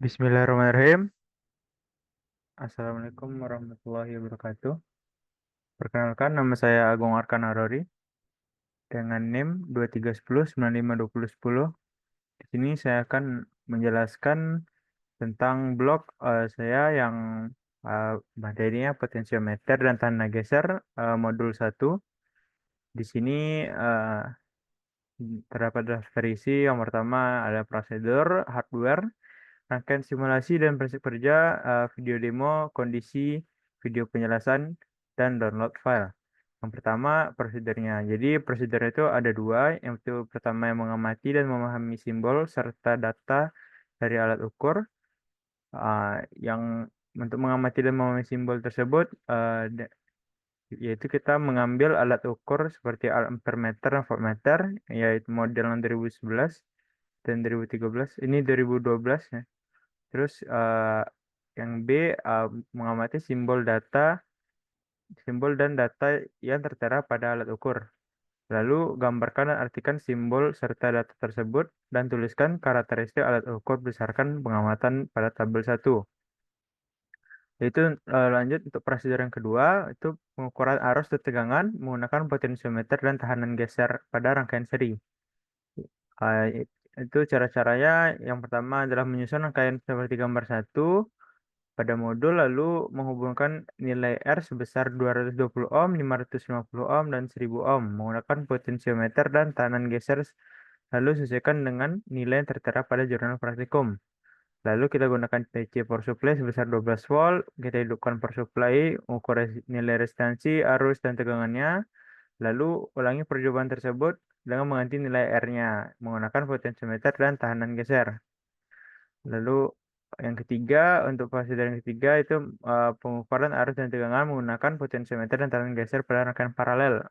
Bismillahirrahmanirrahim. Assalamualaikum warahmatullahi wabarakatuh. Perkenalkan, nama saya Agung Arkan Arori dengan NIM 2310952010. Di sini saya akan menjelaskan tentang blok saya yang materinya potensiometer dan tanda geser modul 1. Di sini terdapat daftar isi. Yang pertama ada prosedur, hardware, rangkaian simulasi dan prinsip kerja, video demo, kondisi, video penjelasan, dan download file. Yang pertama, prosedurnya. Jadi, prosedur itu ada dua. Yang itu pertama yang mengamati dan memahami simbol serta data dari alat ukur. Uh, yang untuk mengamati dan memahami simbol tersebut, yaitu kita mengambil alat ukur seperti ampermeter dan voltmeter, yaitu model yang 2011 dan 2013. Ini 2012 ya. Terus yang B, mengamati simbol dan data yang tertera pada alat ukur. Lalu gambarkan dan artikan simbol serta data tersebut dan tuliskan karakteristik alat ukur berdasarkan pengamatan pada tabel 1. Itu lanjut untuk prosedur yang kedua, itu pengukuran arus dan tegangan menggunakan potensiometer dan tahanan geser pada rangkaian seri. Eh, itu cara-caranya, yang pertama adalah menyusun rangkaian seperti gambar 1 pada modul, lalu menghubungkan nilai R sebesar 220 ohm, 550 ohm, dan 1000 ohm menggunakan potensiometer dan tekanan geser, lalu sesuaikan dengan nilai yang tertera pada jurnal praktikum. Lalu kita gunakan DC power supply sebesar 12 volt, kita hidupkan power supply, ukur nilai resistansi, arus, dan tegangannya, lalu ulangi percobaan tersebut dengan mengganti nilai R-nya menggunakan potensiometer dan tahanan geser. Lalu yang ketiga, untuk fase yang ketiga itu pengukuran arus dan tegangan menggunakan potensiometer dan tekanan geser pada rangkaian paralel.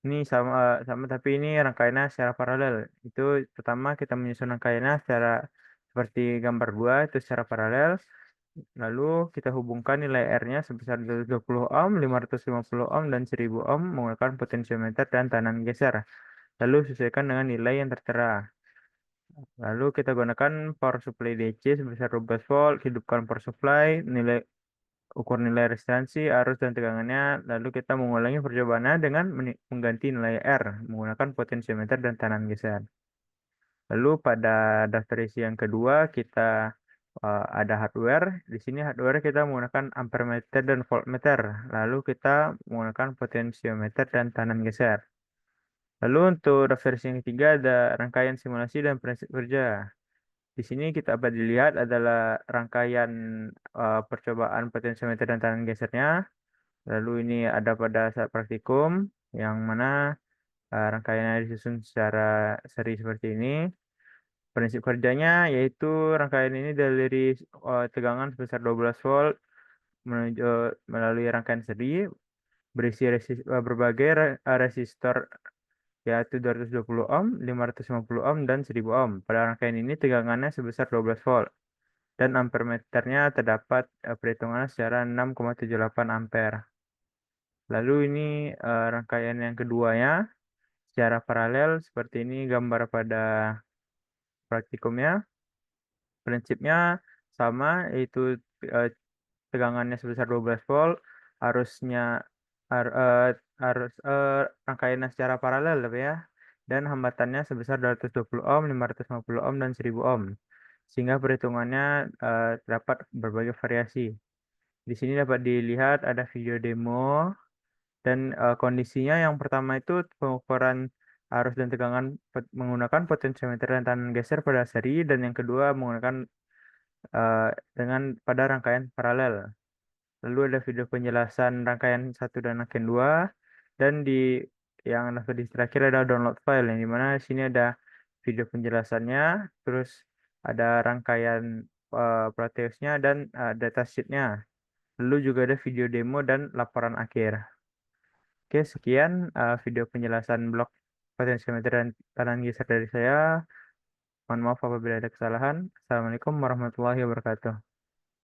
Ini sama tapi ini rangkaiannya secara paralel. Itu pertama kita menyusun rangkaiannya secara seperti gambar 2 itu secara paralel. Lalu kita hubungkan nilai R-nya sebesar 220 ohm, 550 ohm, dan 1000 ohm menggunakan potensiometer dan tekanan geser. Lalu sesuaikan dengan nilai yang tertera. Lalu kita gunakan power supply DC sebesar 12 volt, hidupkan power supply, ukur nilai resistansi, arus, dan tegangannya. Lalu kita mengulangi percobaannya dengan mengganti nilai R menggunakan potensiometer dan tekanan geser. Lalu pada daftar isi yang kedua kita ada hardware. Di sini hardware kita menggunakan ampermeter dan voltmeter. Lalu kita menggunakan potensiometer dan tekanan geser. Lalu untuk daftar isi yang ketiga ada rangkaian simulasi dan prinsip kerja. Di sini kita dapat dilihat adalah rangkaian percobaan potensiometer dan tekanan gesernya. Lalu ini ada pada saat praktikum, yang mana rangkaiannya disusun secara seri seperti ini. Prinsip kerjanya yaitu rangkaian ini dari tegangan sebesar 12 volt menuju melalui rangkaian seri berisi berbagai resistor, yaitu 220 ohm, 550 ohm, dan 1000 ohm. Pada rangkaian ini tegangannya sebesar 12 volt. Dan ampermeternya terdapat perhitungannya secara 6,78 ampere. Lalu ini rangkaian yang keduanya secara paralel seperti ini gambar pada praktikumnya. Prinsipnya sama, yaitu eh, tegangannya sebesar 12 volt, arusnya ar- eh, arus rangkaiannya secara paralel tapi ya. Dan hambatannya sebesar 220 ohm, 550 ohm, dan 1000 ohm. Sehingga perhitungannya terdapat berbagai variasi. Di sini dapat dilihat ada video demo dan kondisinya, yang pertama itu pengukuran arus dan tegangan menggunakan potensiometer dan tekanan geser pada seri, dan yang kedua menggunakan eh, dengan pada rangkaian paralel. Lalu ada video penjelasan rangkaian satu dan rangkaian 2, dan di yang di terakhir ada download file, yang dimana di sini ada video penjelasannya, terus ada rangkaian Proteusnya dan datasheetnya. Lalu juga ada video demo dan laporan akhir. Oke, sekian video penjelasan blok potensiometer dan tekanan geser dari saya. Mohon maaf apabila ada kesalahan. Assalamualaikum warahmatullahi wabarakatuh.